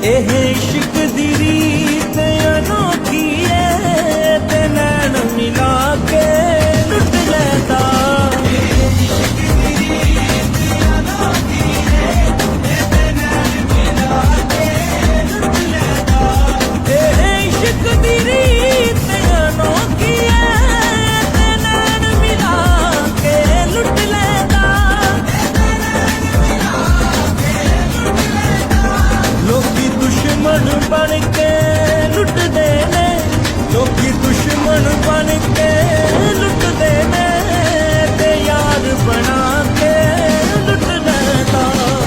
ਇਹ ਇਸ਼ਕ ਦੀ ਰੀਤ ਅਨੋਖੀ ਏ ਤੇ ਨੈਣ ਮਿਲਾ ਕੇ ਲੁੱਟ ਲੈਂਦਾ। ਇਹ ਇਸ਼ਕ ਦੀ ਰੀਤ ਅਨੋਖੀ ਏ ਤੇ ਨੈਣ ਮਿਲਾ ਕੇ ਲੁੱਟ ਲੈਂਦਾ। ਇਹ ਇਸ਼ਕ ਦੀ ਰੀਤ ਅਨੋਖੀ ਏ ਤੇ ਨੈਣ ਮਿਲਾ ਕੇ ਲੁੱਟ ਲੈਂਦਾ। ਲੋਕੀ ਦੁਸ਼ਮਣ ਬਣ ਕੇ ਲੁੱਟਦੇ ਨੇ, ਲੋਕੀ ਦੁਸ਼ਮਣ ਬਣ ਕੇ ਲੁੱਟਦੇ ਨੇ ਤੇ ਯਾਰ ਬਣਾ ਕੇ ਲੁੱਟ ਲੈਂਦਾ।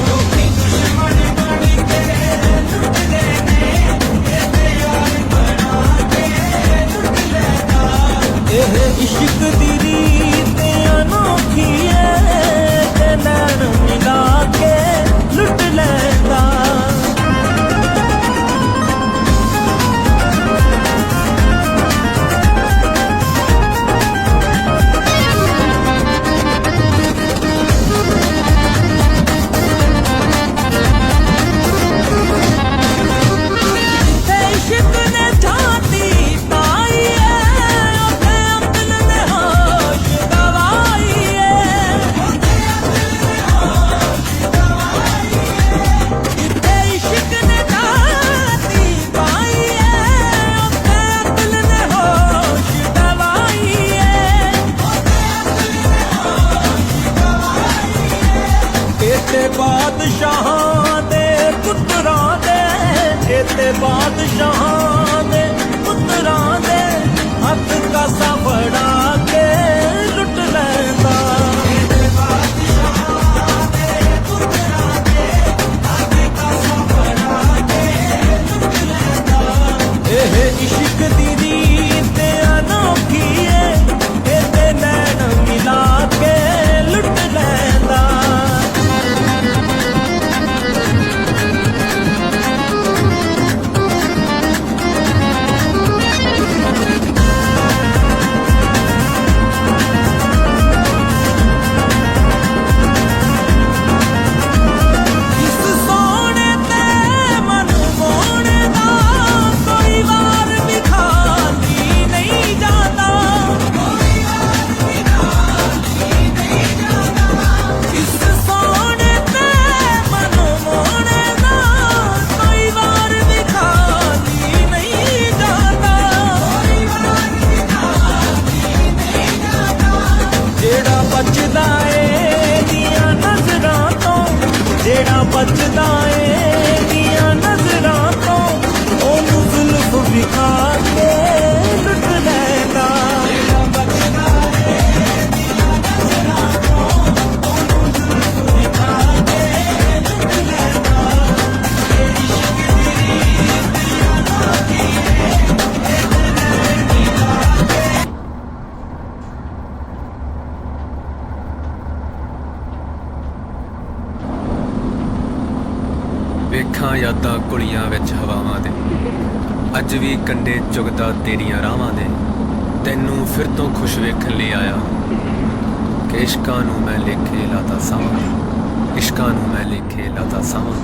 ਲੋਕੀ ਦੁਸ਼ਮਣ ਬਣ ਕੇ ਲੁੱਟਦੇ ਨੇ ਤੇ ਯਾਰ ਬਣਾ ਕੇ ਲੁੱਟ ਲੈਂਦਾ। ਇਹ ਇਸ਼ਕ ਦੀ ਰੀਤ ਅਨੋਖੀ ਏ ਤੇ ਨੈਣ ਮਿਲਾ ਕੇ ਲੁੱਟ ਲੈਂਦਾ। ਬਾਦਸ਼ਾਹਾਂ ਦੇ ਪੁੱਤਰਾਂ ਦੇ ਇੱਥੇ ਬਾਦਸ਼ਾਹਾਂ ਦੇ ਪੁੱਤਰਾਂ ਦੇ ਹੱਥ ਕਾਸਾ ਫੜਾ ਕੇ ਲੁੱਟ ਲੈਂਦਾ। ਇੱਥੇ ਬਾਦਸ਼ਾਹਾਂ ਦੇ ਪੁੱਤਰਾਂ ਦੇ ਹੱਥ ਕਾਸਾ ਫੜਾ ਕੇ ਲੁੱਟ ਲੈਂਦਾ। ਇਹ ਇਸ਼ਕ ਦੀ ਰੀਤ ਅਨੋਖੀ ਏ ਤੇ ਨੈਣ ਮਿਲਾ ਕੇ ਲੁੱਟ ਲੈਂਦਾ। ਬਚਦਾ ਏ ਦੀਆਂ ਨਜ਼ਰਾਂ ਤੋਂ, ਜਿਹੜਾ ਬਚਦਾ ਏ ਦੀਆਂ ਨਜ਼ਰਾਂ ਤੋਂ ਉਹਨੂੰ ਜ਼ੁਲਫ ਵਿਖਾ ਕੇ ਲੁੱਟ ਲੈਂਦਾ। ਜਿਹੜਾ ਬਚਦਾ ਏ ਦੀਆਂ ਨਜ਼ਰਾਂ ਤੋਂ ਉਹਨੂੰ ਜ਼ੁਲਫ ਵਿਖਾ ਕੇ ਲੁੱਟ ਲੈਂਦਾ। ਇਹ ਇਸ਼ਕ ਦੀ ਰੀਤ ਅਨੋਖੀ ਏ ਤੇ ਨੈਣ ਮਿਲਾ ਕੇ। ਵੇਖਾਂ ਯਾਦਾਂ ਕੁਲੀਆਂ ਵਿੱਚ ਹਵਾਵਾਂ ਦੇ, ਅੱਜ ਵੀ ਕੰਡੇ ਚੁਗਦਾ ਤੇਰੀਆਂ ਰਾਹਾਂ ਦੇ। ਤੈਨੂੰ ਫਿਰ ਤੋਂ ਖੁਸ਼ ਵੇਖਣ ਲਈ ਆਇਆ ਕਿ ਇਸ਼ਕਾਂ ਨੂੰ ਮੈਂ ਲੇਖੇ ਲਾਤਾ ਸਾਵਾਂ, ਇਸ਼ਕਾਂ ਨੂੰ ਮੈਂ ਲੇਖੇ ਲਾਤਾ ਸਾਵਾਂ।